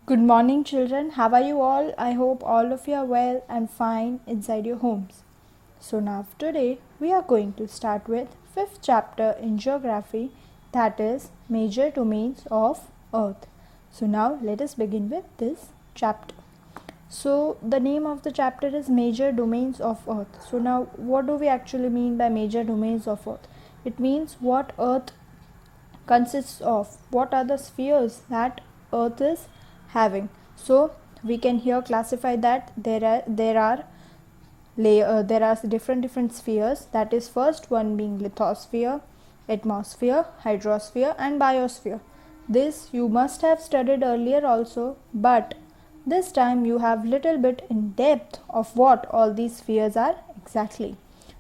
Good morning, children. How are you all? I hope all of you are well and fine inside your homes. So, now today we are going to start with fifth chapter in geography, that is major domains of Earth. So, now let us begin with this chapter. So, the name of the chapter is Major Domains of Earth. So, now what do we actually mean by major domains of Earth? It means what Earth consists of, what are the spheres that Earth is having. So we can here classify that there are different spheres. That is, first one being lithosphere, atmosphere, hydrosphere and biosphere. This you must have studied earlier also, but this time you have little bit in depth of what all these spheres are exactly.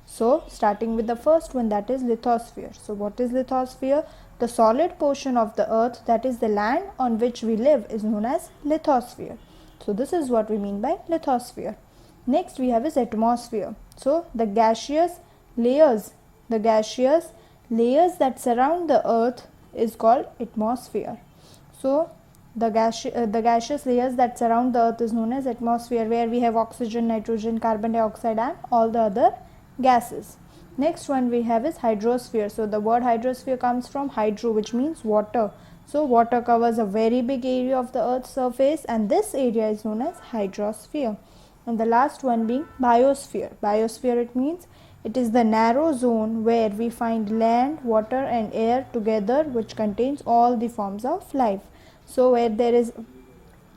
So starting with the first one, that is lithosphere. So what is lithosphere? The solid portion of the earth, that is the land on which we live, is known as lithosphere. So this is what we mean by lithosphere. Next we have is atmosphere. So the gaseous layers that surround the earth is called atmosphere. So the gaseous layers that surround the earth is known as atmosphere, where we have oxygen, nitrogen, carbon dioxide and all the other gases. Next one we have is hydrosphere. So the word hydrosphere comes from hydro, which means water. So water covers a very big area of the earth's surface, and this area is known as hydrosphere. And the last one being biosphere. Biosphere, it means it is the narrow zone where we find land, water and air together, which contains all the forms of life. So where there is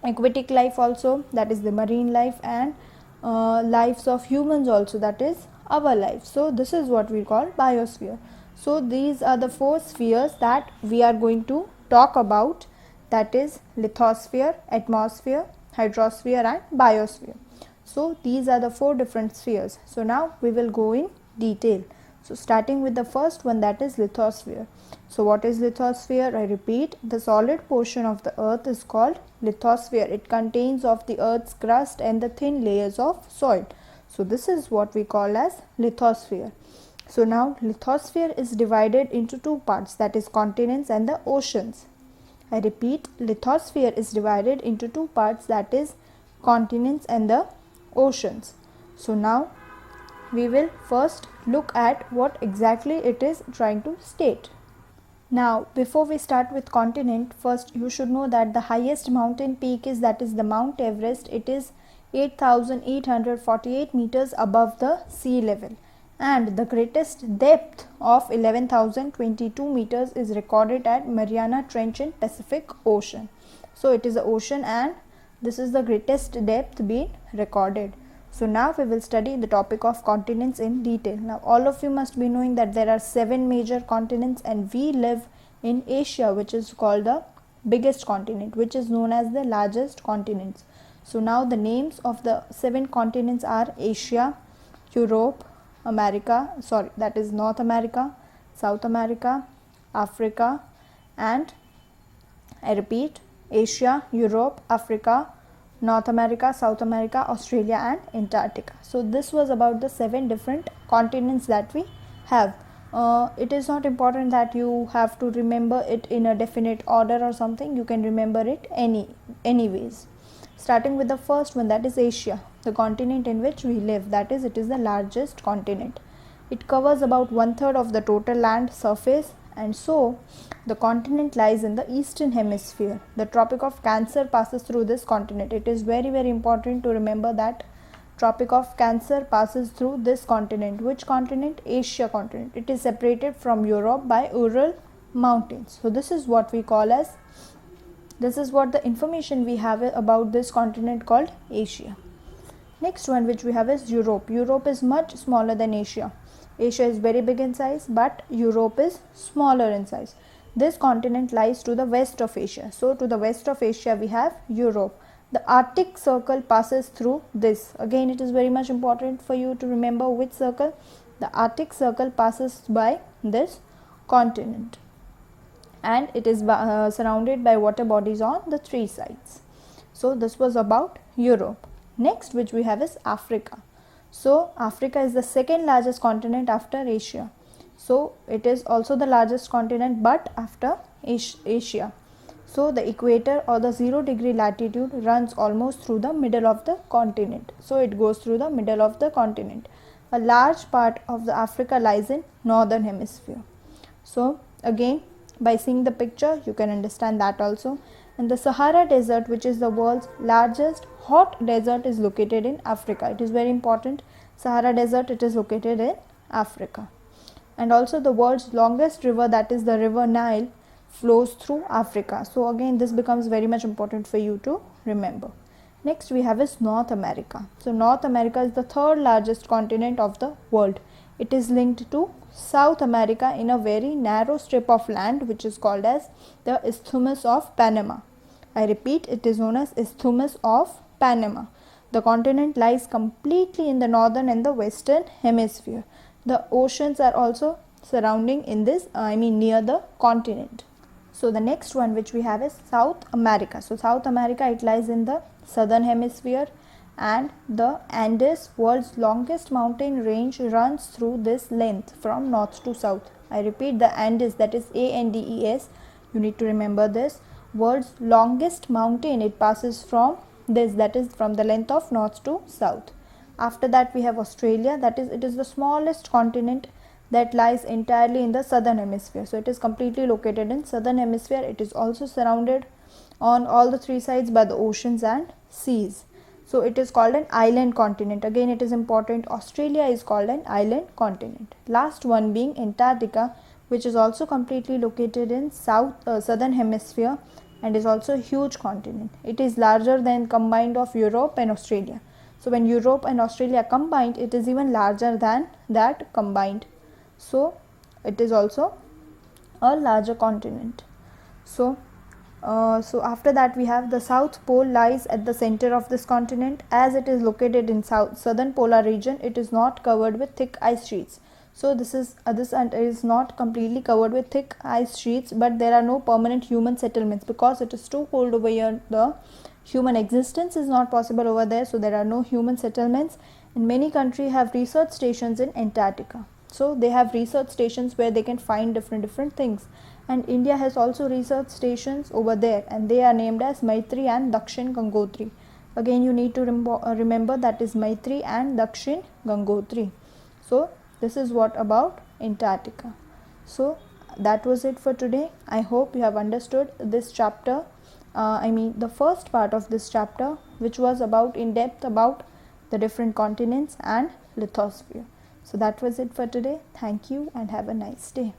aquatic life also, that is the marine life, and lives of humans also, that is our life. So this is what we call biosphere. So these are the four spheres that we are going to talk about, that is lithosphere, atmosphere, hydrosphere and biosphere. So these are the four different spheres. So now we will go in detail. So starting with the first one, that is lithosphere. So what is lithosphere? I repeat, the solid portion of the earth is called lithosphere. It contains of the earth's crust and the thin layers of soil. So this is what we call as lithosphere. So now lithosphere is divided into two parts, that is continents and the oceans. I repeat, lithosphere is divided into two parts, that is continents and the oceans. So now we will first look at what exactly it is trying to state. Now before we start with continent, first you should know that the highest mountain peak is, that is the Mount Everest. It is 8,848 meters above the sea level, and the greatest depth of 11,022 meters is recorded at Mariana Trench in Pacific Ocean. So it is the ocean, and this is the greatest depth being recorded. So now we will study the topic of continents in detail. Now all of you must be knowing that there are 7 major continents, and we live in Asia, which is called the biggest continent, which is known as the largest continents. So now the names of the 7 continents are Asia, Europe, that is North America, South America, Africa, and I repeat, Asia, Europe, Africa, North America, South America, Australia and Antarctica. So this was about the 7 different continents that we have. It is not important that you have to remember it in a definite order or something. You can remember it anyways. Starting with the first one, that is Asia, the continent in which we live, that is, it is the largest continent. It covers about 1/3 of the total land surface, and so the continent lies in the eastern hemisphere. The Tropic of Cancer passes through this continent. It is very important to remember that Tropic of Cancer passes through this continent. Which continent? Asia continent. It is separated from Europe by Ural Mountains. So this is what we call as, this is what the information we have about this continent called Asia. Next one which we have is Europe. Europe is much smaller than Asia. Asia is very big in size, but Europe is smaller in size. This continent lies to the west of Asia. So to the west of Asia we have Europe. The Arctic Circle passes through this. Again, it is very much important for you to remember which circle. The Arctic Circle passes by this continent, and it is surrounded by water bodies on the 3 sides. So this was about Europe. Next which we have is Africa. So Africa is the second largest continent after Asia. So it is also the largest continent, but after Asia. So the equator or the 0 degree latitude runs almost through the middle of the continent. So it goes through the middle of the continent. A large part of the Africa lies in northern hemisphere. So again, by seeing the picture you can understand that also. And the Sahara Desert, which is the world's largest hot desert, is located in Africa. It is very important. Sahara Desert, it is located in Africa. And also the world's longest river, that is the river Nile, flows through Africa. So again, this becomes very much important for you to remember. Next we have is North America. So North America is the third largest continent of the world. It is linked to South America in a very narrow strip of land which is called as the Isthmus of Panama. I repeat, it is known as Isthmus of Panama. The continent lies completely in the northern and the western hemisphere. The oceans are also surrounding in this, near the continent. So the next one which we have is South America. So South America, it lies in the southern hemisphere, and the Andes, world's longest mountain range, runs through this length from north to south. I repeat, the Andes, that is ANDES, you need to remember this. World's longest mountain, it passes from this, that is from the length of north to south. After that we have Australia, that is, it is the smallest continent that lies entirely in the southern hemisphere. So it is completely located in southern hemisphere. It is also surrounded on all the three sides by the oceans and seas. So it is called an island continent. Again, it is important. Australia is called an island continent. Last one being Antarctica, which is also completely located in southern hemisphere and is also a huge continent. It is larger than combined of Europe and Australia. So when Europe and Australia combined, it is even larger than that combined. So it is also a larger continent. So after that we have the South Pole lies at the center of this continent. As it is located in southern polar region, it is not covered with thick ice sheets. So this is not completely covered with thick ice sheets, but there are no permanent human settlements because it is too cold over here. The human existence is not possible over there, so there are no human settlements. And many countries have research stations in Antarctica. So they have research stations where they can find different things. And India has also research stations over there, and they are named as Maitri and Dakshin Gangotri. Again, you need to remember that is Maitri and Dakshin Gangotri. So this is what about Antarctica. So that was it for today. I hope you have understood this chapter. The first part of this chapter, which was about in depth about the different continents and lithosphere. So that was it for today. Thank you and have a nice day.